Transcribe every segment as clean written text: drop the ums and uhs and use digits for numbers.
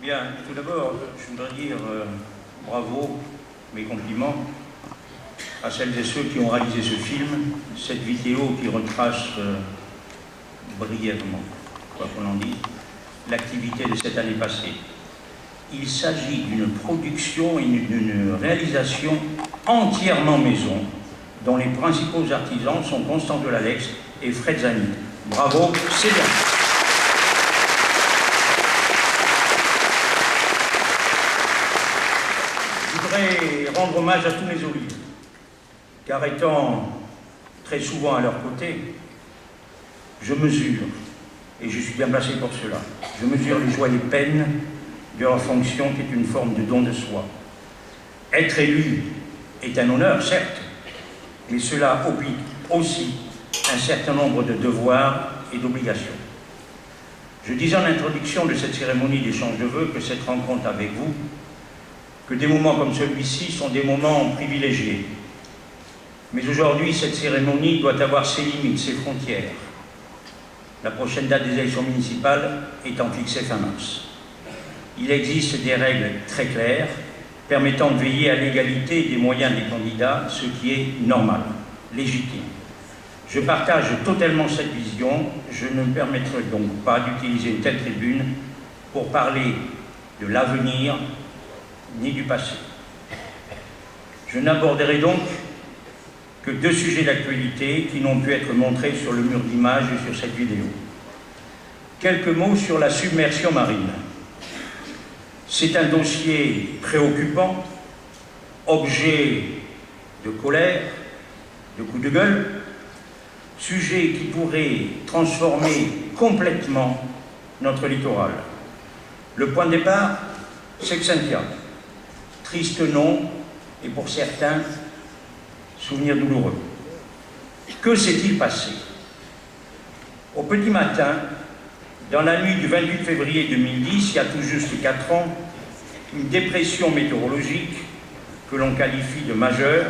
Bien, tout d'abord, je voudrais dire bravo, mes compliments à celles et ceux qui ont réalisé ce film, cette vidéo qui retrace brièvement, quoi qu'on en dise, l'activité de cette année passée. Il s'agit d'une production et d'une réalisation entièrement maison, dont les principaux artisans sont Constant Delalex et Fred Zani. Bravo, c'est bien. Je voudrais rendre hommage à tous mes olives, car étant très souvent à leur côté, je mesure, et je suis bien placé pour cela, je mesure les joies et les peines de leur fonction qui est une forme de don de soi. Être élu est un honneur, certes, mais cela oblige aussi un certain nombre de devoirs et d'obligations. Je disais en introduction de cette cérémonie d'échange de vœux que cette rencontre avec vous, que des moments comme celui-ci sont des moments privilégiés. Mais aujourd'hui, cette cérémonie doit avoir ses limites, ses frontières. La prochaine date des élections municipales étant fixée fin mars. Il existe des règles très claires permettant de veiller à l'égalité des moyens des candidats, ce qui est normal, légitime. Je partage totalement cette vision. Je ne me permettrai donc pas d'utiliser une telle tribune pour parler de l'avenir ni du passé. Je n'aborderai donc que deux sujets d'actualité qui n'ont pu être montrés sur le mur d'images et sur cette vidéo. Quelques mots sur la submersion marine. C'est un dossier préoccupant, objet de colère, de coups de gueule, sujet qui pourrait transformer complètement notre littoral. Le point de départ, c'est Xynthia. Triste nom, et pour certains, souvenir douloureux. Que s'est-il passé? Au petit matin, dans la nuit du 28 février 2010, il y a tout juste 4 ans, une dépression météorologique, que l'on qualifie de majeure,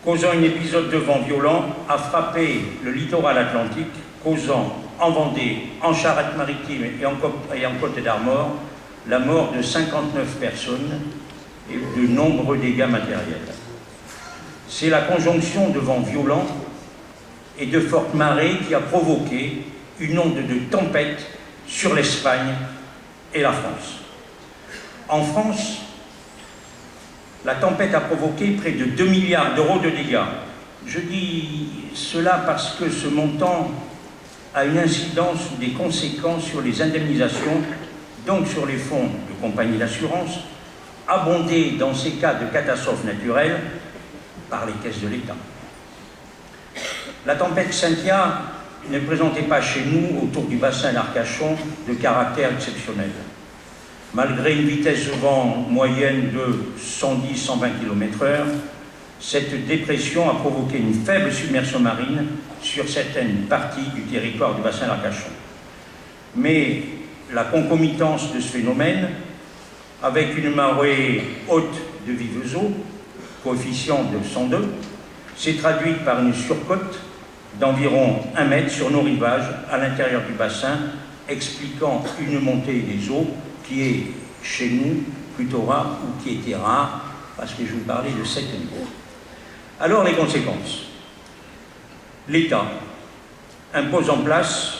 causant un épisode de vent violent, a frappé le littoral atlantique, causant en Vendée, en Charente-Maritime et en Côte d'Armor, la mort de 59 personnes et de nombreux dégâts matériels. C'est la conjonction de vents violents et de fortes marées qui a provoqué une onde de tempête sur l'Espagne et la France. En France, la tempête a provoqué près de 2 milliards d'euros de dégâts. Je dis cela parce que ce montant a une incidence ou des conséquences sur les indemnisations, donc sur les fonds de compagnies d'assurance, abondés dans ces cas de catastrophes naturelles par les caisses de l'État. La tempête Xynthia ne présentait pas chez nous, autour du bassin d'Arcachon, de caractère exceptionnel. Malgré une vitesse de vent moyenne de 110-120 km/h, cette dépression a provoqué une faible submersion marine sur certaines parties du territoire du bassin d'Arcachon. Mais la concomitance de ce phénomène, avec une marée haute de vives eaux, coefficient de 102, s'est traduite par une surcote d'environ 1 mètre sur nos rivages à l'intérieur du bassin, expliquant une montée des eaux qui est chez nous plutôt rare, ou qui était rare, parce que je vous parlais de cette niveau. Alors les conséquences. L'État impose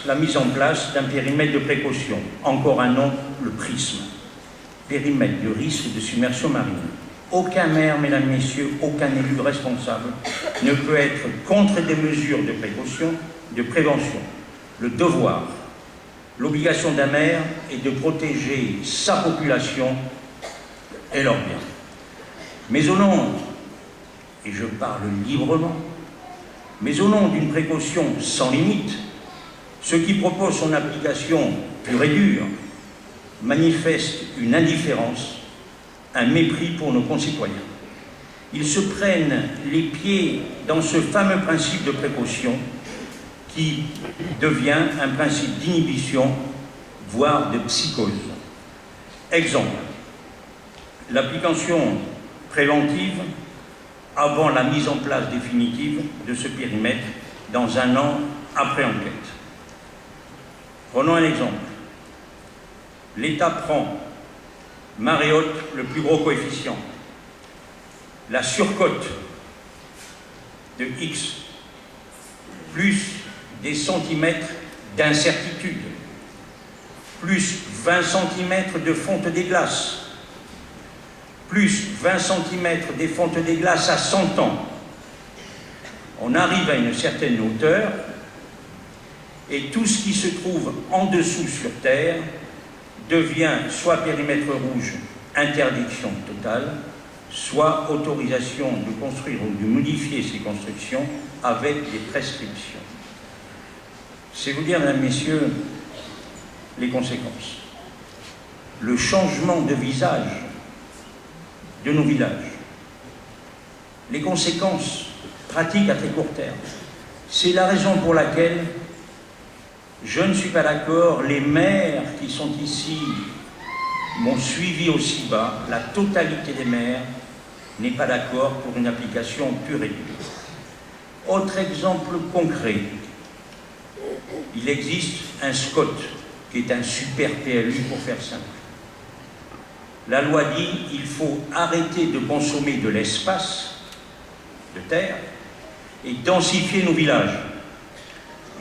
la mise en place d'un périmètre de précaution, encore un nom, le prisme, périmètre de risque de submersion marine. Aucun maire, mesdames, messieurs, aucun élu responsable ne peut être contre des mesures de précaution, de prévention. Le devoir, l'obligation d'un maire est de protéger sa population et leurs biens. Mais au nom, et je parle librement, mais au nom d'une précaution sans limite, ceux qui proposent son application pure et dure manifestent une indifférence, un mépris pour nos concitoyens. Ils se prennent les pieds dans ce fameux principe de précaution qui devient un principe d'inhibition, voire de psychose. Exemple, l'application préventive avant la mise en place définitive de ce périmètre dans 1 an après enquête. Prenons un exemple. L'État prend marée haute le plus gros coefficient. La surcote de X plus des centimètres d'incertitude, plus 20 cm de fonte des glaces, plus 20 cm des fontes des glaces à 100 ans. On arrive à une certaine hauteur et tout ce qui se trouve en dessous sur Terre devient soit périmètre rouge, interdiction totale, soit autorisation de construire ou de modifier ces constructions avec des prescriptions. C'est vous dire, mesdames, messieurs, les conséquences. Le changement de visage de nos villages. Les conséquences pratiques à très court terme. C'est la raison pour laquelle je ne suis pas d'accord. Les maires qui sont ici m'ont suivi aussi bas. La totalité des maires n'est pas d'accord pour une application pure et dure. Autre exemple concret. Il existe un SCOT, qui est un super PLU pour faire simple. La loi dit qu'il faut arrêter de consommer de l'espace, de terre, et densifier nos villages.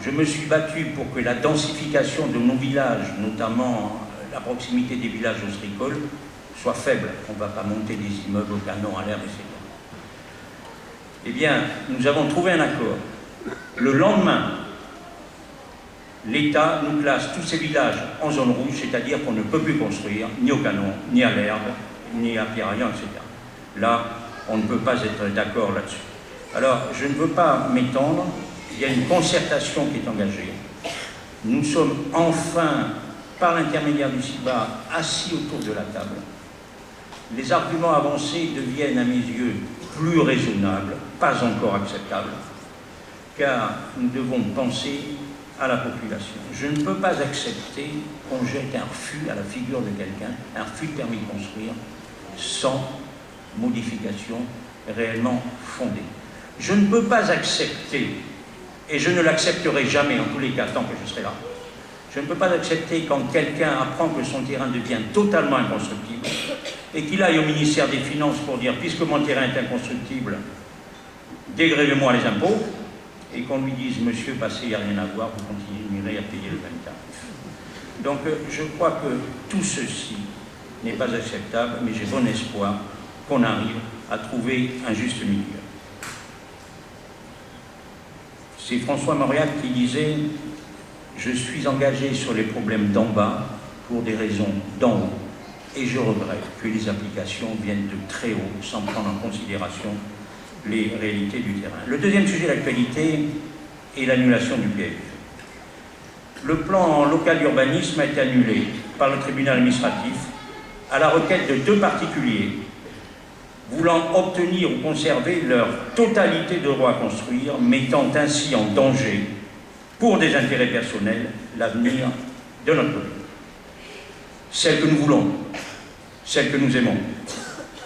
Je me suis battu pour que la densification de nos villages, notamment la proximité des villages ostréicoles, soit faible. On ne va pas monter des immeubles au canon à l'air, etc. Eh bien, nous avons trouvé un accord. Le lendemain, l'État nous classe tous ces villages en zone rouge, c'est-à-dire qu'on ne peut plus construire ni au canon, ni à l'herbe, ni à pierre-ayant, etc. Là, on ne peut pas être d'accord là-dessus. Alors, je ne veux pas m'étendre, il y a une concertation qui est engagée. Nous sommes enfin, par l'intermédiaire du CIBA, assis autour de la table. Les arguments avancés deviennent, à mes yeux, plus raisonnables, pas encore acceptables, car nous devons penser à la population. Je ne peux pas accepter qu'on jette un refus à la figure de quelqu'un, un refus de permis de construire, sans modification réellement fondée. Je ne peux pas accepter, et je ne l'accepterai jamais, en tous les cas, tant que je serai là, je ne peux pas accepter quand quelqu'un apprend que son terrain devient totalement inconstructible, et qu'il aille au ministère des Finances pour dire, puisque mon terrain est inconstructible, dégrevez-moi les impôts, et qu'on lui dise, monsieur, passez, il n'y a rien à voir, vous continuerez à payer le même tarif. Donc, je crois que tout ceci n'est pas acceptable, mais j'ai bon espoir qu'on arrive à trouver un juste milieu. C'est François Mauriac qui disait « Je suis engagé sur les problèmes d'en bas pour des raisons d'en haut, et je regrette que les applications viennent de très haut, sans prendre en considération les réalités du terrain. » Le deuxième sujet d'actualité est l'annulation du PLU. Le plan local d'urbanisme a été annulé par le tribunal administratif à la requête de deux particuliers voulant obtenir ou conserver leur totalité de droit à construire, mettant ainsi en danger, pour des intérêts personnels, l'avenir de notre commune. Celle que nous voulons, celle que nous aimons.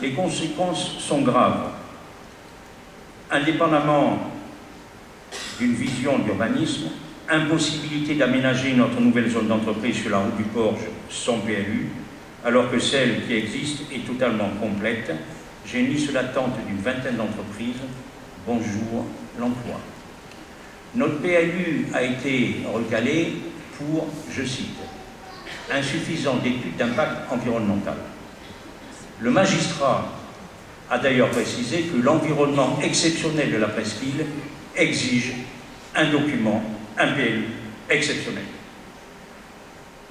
Les conséquences sont graves. Indépendamment d'une vision d'urbanisme, impossibilité d'aménager notre nouvelle zone d'entreprise sur la route du Porge sans PLU, alors que celle qui existe est totalement complète, génie sur l'attente d'une vingtaine d'entreprises. Bonjour l'emploi. Notre PLU a été recalé pour, je cite, insuffisant d'études d'impact environnemental. Le magistrat a d'ailleurs précisé que l'environnement exceptionnel de la presqu'île exige un document, un PLU exceptionnel.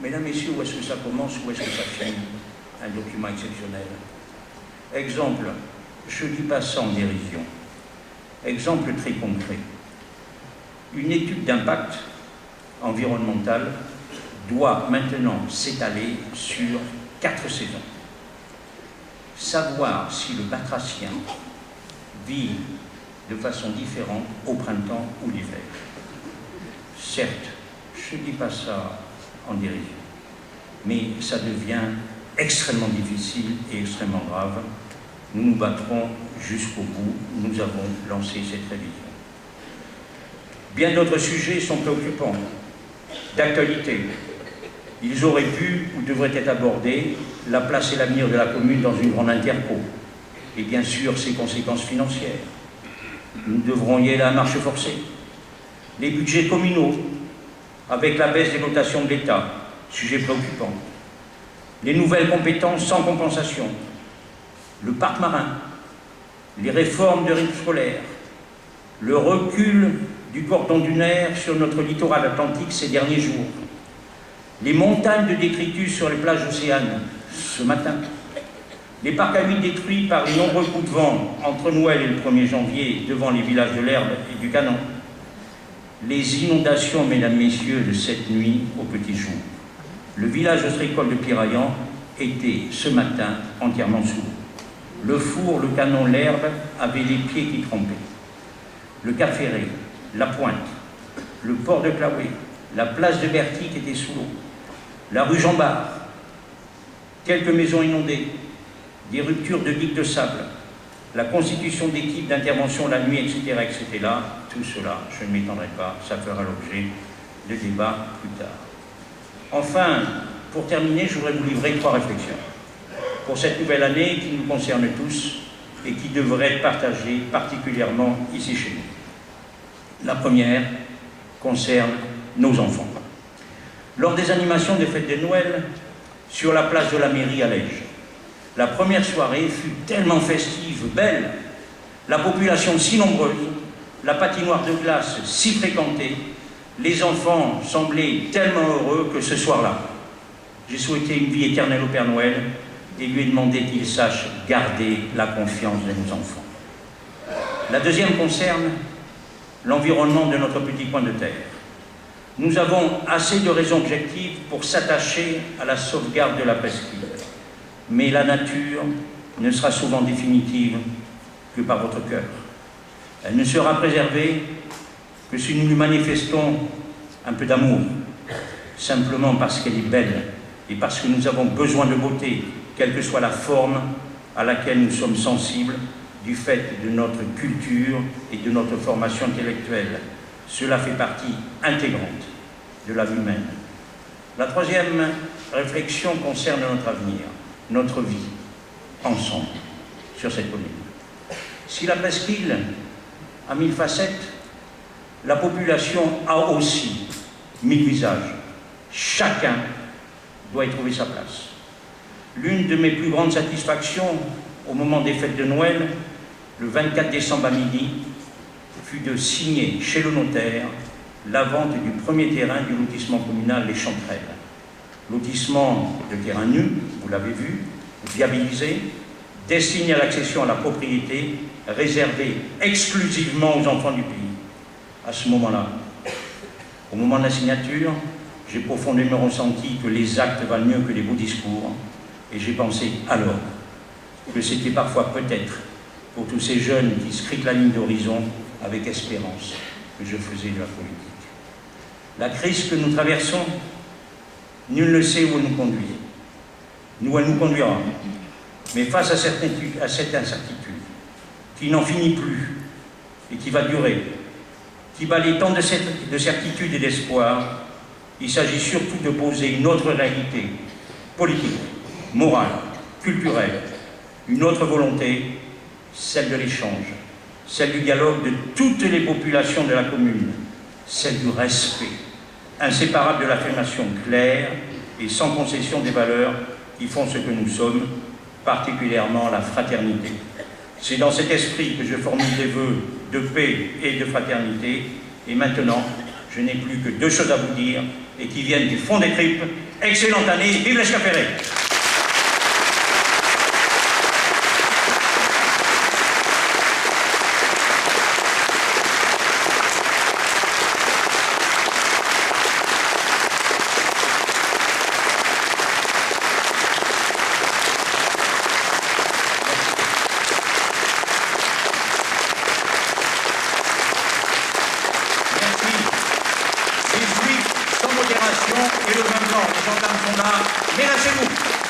Mesdames, Messieurs, où est-ce que ça commence, où est-ce que ça finit, un document exceptionnel? Exemple, je ne dis pas sans dérision, exemple très concret. Une étude d'impact environnemental doit maintenant s'étaler sur 4 saisons. Savoir si le batracien vit de façon différente au printemps ou l'hiver. Certes, je ne dis pas ça en dérision, mais ça devient extrêmement difficile et extrêmement grave. Nous nous battrons jusqu'au bout. Nous avons lancé cette révision. Bien d'autres sujets sont préoccupants, d'actualité. Ils auraient pu ou devraient être abordés la place et l'avenir de la commune dans une grande interco, et bien sûr ses conséquences financières. Nous devrons y aller à marche forcée. Les budgets communaux, avec la baisse des dotations de l'État, sujet préoccupant. Les nouvelles compétences sans compensation. Le parc marin, les réformes de rythme scolaire, le recul du cordon dunaire sur notre littoral atlantique ces derniers jours, les montagnes de détritus sur les plages océanes ce matin, les parcs à huit détruits par les nombreux coups de vent entre Noël et le 1er janvier devant les villages de l'Herbe et du Canon, les inondations, mesdames, messieurs, de cette nuit au petit jour. Le village ostréicole de Piraillan était ce matin entièrement sous l'eau. Le four, le Canon, l'Herbe avaient les pieds qui trempaient. Le Cap Ferré, la Pointe, le port de Claouet, la place de Berthique était sous l'eau. La rue Jean-Bart, quelques maisons inondées, des ruptures de digues de sable, la constitution d'équipes d'intervention la nuit, etc., etc. Tout cela, je ne m'étendrai pas, ça fera l'objet de débats plus tard. Enfin, pour terminer, je voudrais vous livrer 3 réflexions pour cette nouvelle année qui nous concerne tous et qui devrait être partagée particulièrement ici chez nous. La première concerne nos enfants. Lors des animations des fêtes de Noël, sur la place de la mairie à Lège, la première soirée fut tellement festive, belle, la population si nombreuse, la patinoire de glace si fréquentée, les enfants semblaient tellement heureux que ce soir-là, j'ai souhaité une vie éternelle au Père Noël et lui ai demandé qu'il sache garder la confiance de nos enfants. La deuxième concerne l'environnement de notre petit coin de terre. Nous avons assez de raisons objectives pour s'attacher à la sauvegarde de la presqu'île. Mais la nature ne sera souvent définitive que par votre cœur. Elle ne sera préservée que si nous lui manifestons un peu d'amour, simplement parce qu'elle est belle et parce que nous avons besoin de beauté, quelle que soit la forme à laquelle nous sommes sensibles du fait de notre culture et de notre formation intellectuelle. Cela fait partie intégrante de la vie humaine. La troisième réflexion concerne notre avenir, notre vie, ensemble, sur cette commune. Si la presqu'île a 1000 facettes, la population a aussi 1000 visages. Chacun doit y trouver sa place. L'une de mes plus grandes satisfactions au moment des fêtes de Noël, le 24 décembre à midi, fut de signer chez le notaire la vente du premier terrain du lotissement communal Les Chanterelles. Lotissement de terrain nu, vous l'avez vu, viabilisé, destiné à l'accession à la propriété, réservé exclusivement aux enfants du pays. À ce moment-là, au moment de la signature, j'ai profondément ressenti que les actes valent mieux que les beaux discours, et j'ai pensé alors que c'était parfois peut-être pour tous ces jeunes qui scrutent la ligne d'horizon avec espérance que je faisais de la politique. La crise que nous traversons, nul ne sait où elle nous conduit, ni où elle nous conduira. Mais face à cette incertitude, qui n'en finit plus et qui va durer, qui balaye tant de certitude et d'espoir, il s'agit surtout de poser une autre réalité politique, morale, culturelle, une autre volonté, celle de l'échange, celle du dialogue de toutes les populations de la commune, celle du respect, inséparable de l'affirmation claire et sans concession des valeurs qui font ce que nous sommes, particulièrement la fraternité. C'est dans cet esprit que je formule des vœux de paix et de fraternité, et maintenant, je n'ai plus que 2 choses à vous dire, et qui viennent du fond des tripes. Excellente année, vive les Ferré! Et le 20 ans, les gendarmes sont là, mais lâchez-vous.